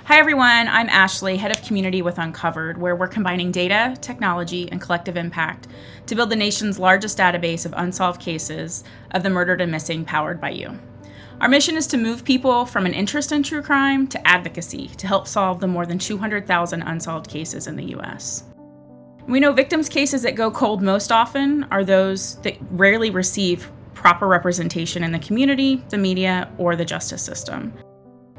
Hi everyone, I'm Ashley, Head of Community with Uncovered, where we're combining data, technology, and collective impact to build the nation's largest database of unsolved cases of the murdered and missing powered by you. Our mission is to move people from an interest in true crime to advocacy to help solve the more than 200,000 unsolved cases in the US. We know victims' cases that go cold most often are those that rarely receive proper representation in the community, the media, or the justice system.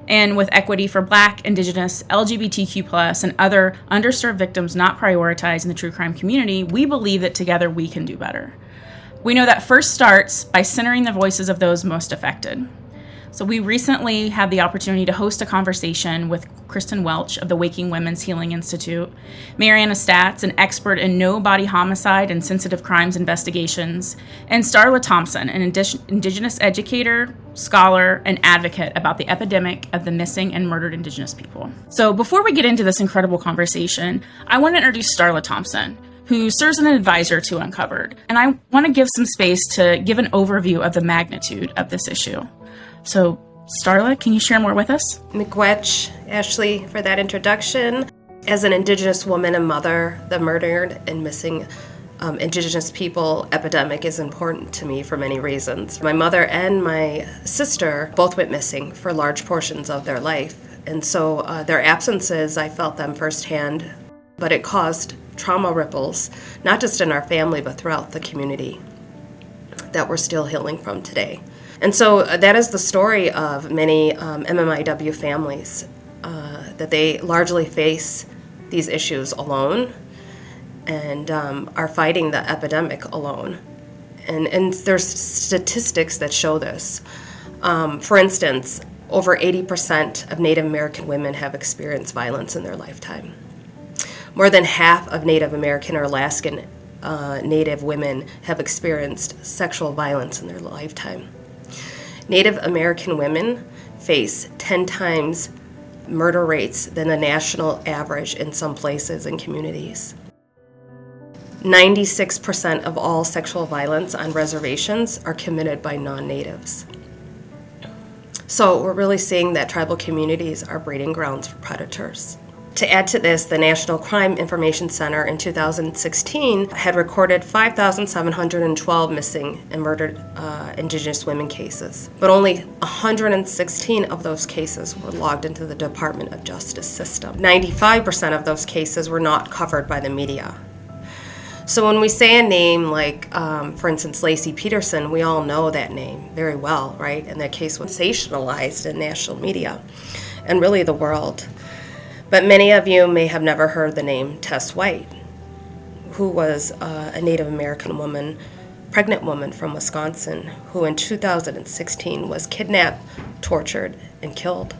And with equity for Black, Indigenous, LGBTQ+, and other underserved victims not prioritized in the true crime community, we believe that together we can do better. We know that first starts by centering the voices of those most affected. So we recently had the opportunity to host a conversation with Kristin Welch of the Waking Women's Healing Institute, Marianne, Statz, an expert in no-body homicide and sensitive crimes investigations, and Starla Thompson, an Indigenous educator, scholar, and advocate about the epidemic of the missing and murdered Indigenous people. So before we get into this incredible conversation, I want to introduce Starla Thompson, who serves as an advisor to Uncovered. And I want to give some space to give an overview of the magnitude of this issue. So, Starla, can you share more with us? Welch, Ashley, for that introduction. As an Indigenous woman and mother, the murdered and missing Indigenous people epidemic is important to me for many reasons. My mother and my sister both went missing for large portions of their life. And so their absences, I felt them firsthand, but it caused trauma ripples, not just in our family, but throughout the community that we're still healing from today. And so that is the story of many MMIW families, that they largely face these issues alone and are fighting the epidemic alone. And there's statistics that show this. For instance, over 80% of Native American women have experienced violence in their lifetime. More than half of Native American or Alaskan Native women have experienced sexual violence in their lifetime. Native American women face 10 times murder rates than the national average in some places and communities. 96% of all sexual violence on reservations are committed by non-natives. So we're really seeing that tribal communities are breeding grounds for predators. To add to this, the National Crime Information Center in 2016 had recorded 5,712 missing and murdered Indigenous women cases, but only 116 of those cases were logged into the Department of Justice system. 95% of those cases were not covered by the media. So when we say a name like, for instance, Laci Peterson, we all know that name very well, right? And that case was sensationalized in national media and really the world. But many of you may have never heard the name Tess White, who was a Native American woman, pregnant woman from Wisconsin, who in 2016 was kidnapped, tortured, and killed.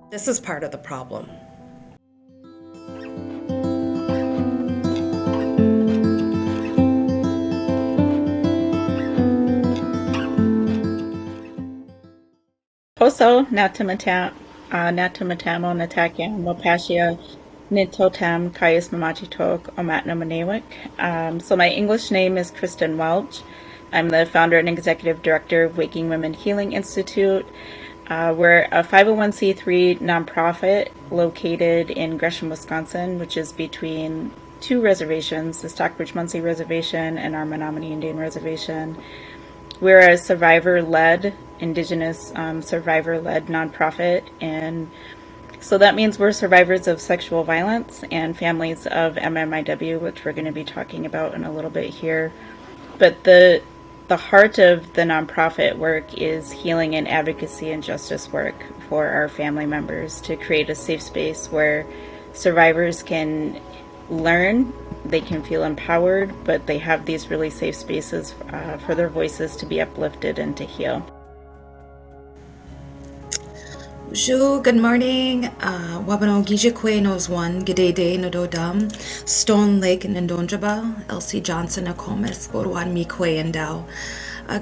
This is part of the problem. Poso Natamatamo Natakiam Wapashia Nitotam Kayas Mamachitok Omatno Manewik. So my English name is Kristin Welch. I'm the founder and executive director of Waking Women Healing Institute. We're a 501c3 nonprofit located in Gresham, Wisconsin, which is between two reservations, the Stockbridge-Munsee Reservation and our Menominee Indian Reservation. We're a survivor-led, Indigenous survivor-led nonprofit, and so that means we're survivors of sexual violence and families of MMIW, which we're going to be talking about in a little bit here. But the heart of the nonprofit work is healing and advocacy and justice work for our family members to create a safe space where survivors can learn, they can feel empowered, but they have these really safe spaces for their voices to be uplifted and to heal. Good morning. Wabano Gijikwe knows one, Gidede Nododam, Stone Lake Ndonjaba, Elsie Johnson Akomis, Borwan Mikwe and Dow.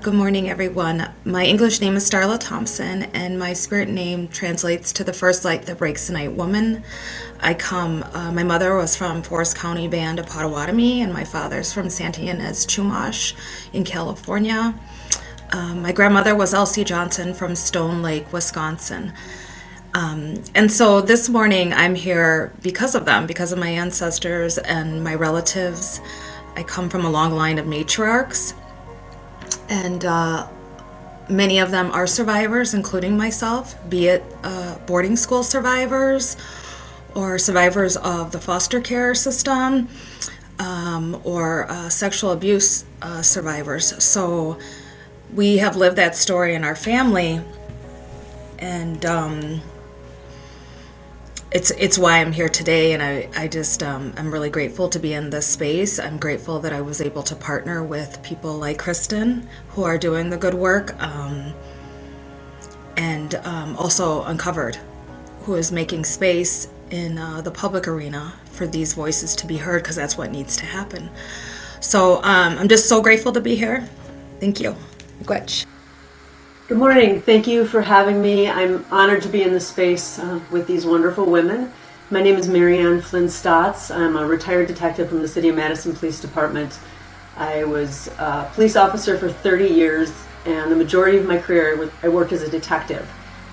Good morning, everyone. My English name is Starla Thompson, and my spirit name translates to the first light that breaks the night woman. My mother was from Forest County Band of Potawatomi, and my father's from Santa Ynez, Chumash in California. My grandmother was Elsie Johnson from Stone Lake, Wisconsin. And so this morning I'm here because of them, because of my ancestors and my relatives. I come from a long line of matriarchs, and many of them are survivors, including myself, be it boarding school survivors or survivors of the foster care system, or sexual abuse survivors. So we have lived that story in our family, and it's why I'm here today. And I just I'm really grateful to be in this space. I'm grateful that I was able to partner with people like Kristin, who are doing the good work, and also Uncovered, who is making space in the public arena for these voices to be heard, because that's what needs to happen. So I'm just so grateful to be here. Thank you. Welch. Good morning. Thank you for having me. I'm honored to be in this space with these wonderful women. My name is Marianne Flynn Statz. I'm a retired detective from the City of Madison Police Department. I was a police officer for 30 years, and the majority of my career I worked as a detective,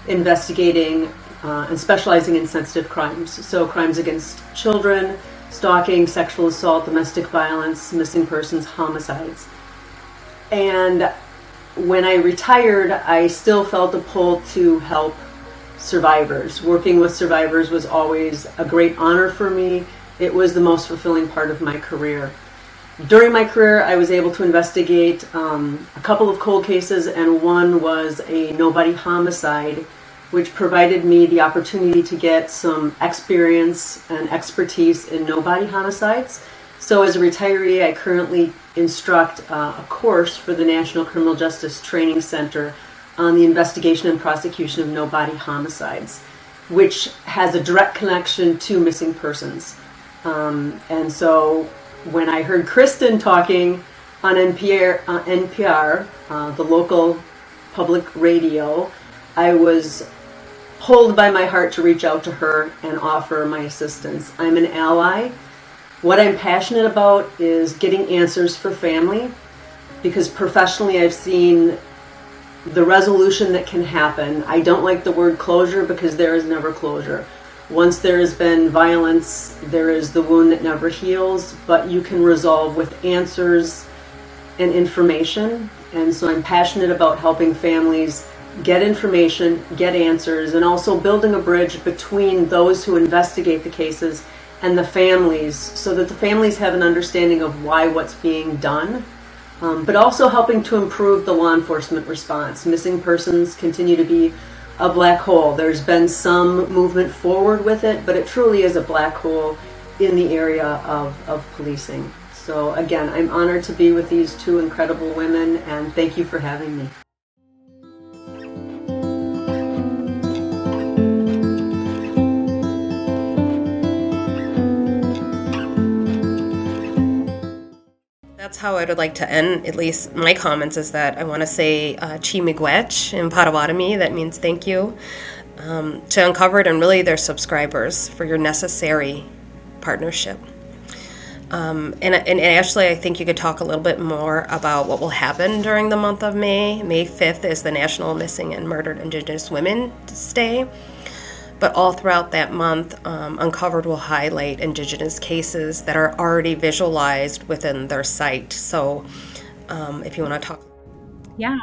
investigating and specializing in sensitive crimes. So crimes against children, stalking, sexual assault, domestic violence, missing persons, homicides. And when I retired, I still felt a pull to help survivors. Working with survivors was always a great honor for me. It was the most fulfilling part of my career. During my career, I was able to investigate a couple of cold cases, and one was a nobody homicide, which provided me the opportunity to get some experience and expertise in nobody homicides. So as a retiree, I currently instruct a course for the National Criminal Justice Training Center on the investigation and prosecution of no-body homicides, which has a direct connection to missing persons. And so when I heard Kristin talking on NPR, the local public radio, I was pulled by my heart to reach out to her and offer my assistance. I'm an ally. What I'm passionate about is getting answers for family, because professionally I've seen the resolution that can happen. I don't like the word closure, because there is never closure. Once there has been violence, there is the wound that never heals, but you can resolve with answers and information. And so I'm passionate about helping families get information, get answers, and also building a bridge between those who investigate the cases and the families, so that the families have an understanding of why what's being done, but also helping to improve the law enforcement response. Missing persons continue to be a black hole. There's been some movement forward with it, but it truly is a black hole in the area of policing. So again, I'm honored to be with these two incredible women, and thank you for having me. That's how I would like to end, at least my comments, is that I want to say Chi Miigwech in Potawatomi. That means thank you to Uncovered and really their subscribers for your necessary partnership. And Ashley, I think you could talk a little bit more about what will happen during the month of May. May 5th is the National Missing and Murdered Indigenous Women's Day. But all throughout that month, Uncovered will highlight Indigenous cases that are already visualized within their site. So if you want to talk. Yeah.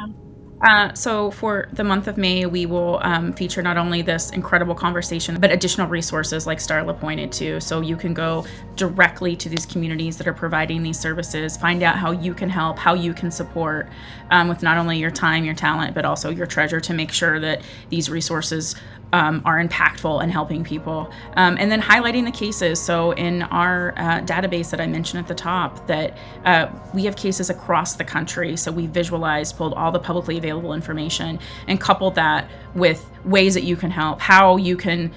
So for the month of May, we will feature not only this incredible conversation, but additional resources like Starla pointed to. So you can go directly to these communities that are providing these services, find out how you can help, how you can support with not only your time, your talent, but also your treasure to make sure that these resources are impactful and helping people. And then highlighting the cases. So in our database that I mentioned at the top, that we have cases across the country. So we visualized, pulled all the publicly available information and coupled that with ways that you can help, how you can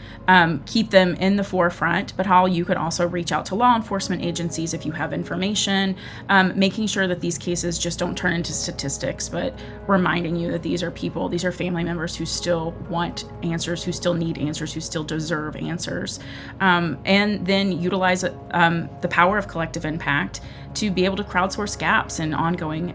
keep them in the forefront, but how you can also reach out to law enforcement agencies if you have information, making sure that these cases just don't turn into statistics, but reminding you that these are people, these are family members who still want answers, who still need answers, who still deserve answers. And then utilize the power of collective impact to be able to crowdsource gaps in ongoing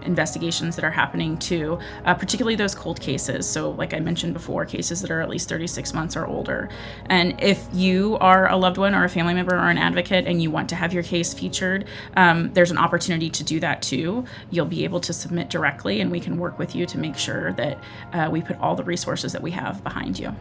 investigations that are happening too, particularly those cold cases. So like I mentioned before, cases that are at least 36 months or older. And if you are a loved one or a family member or an advocate and you want to have your case featured, there's an opportunity to do that too. You'll be able to submit directly, and we can work with you to make sure that we put all the resources that we have behind you.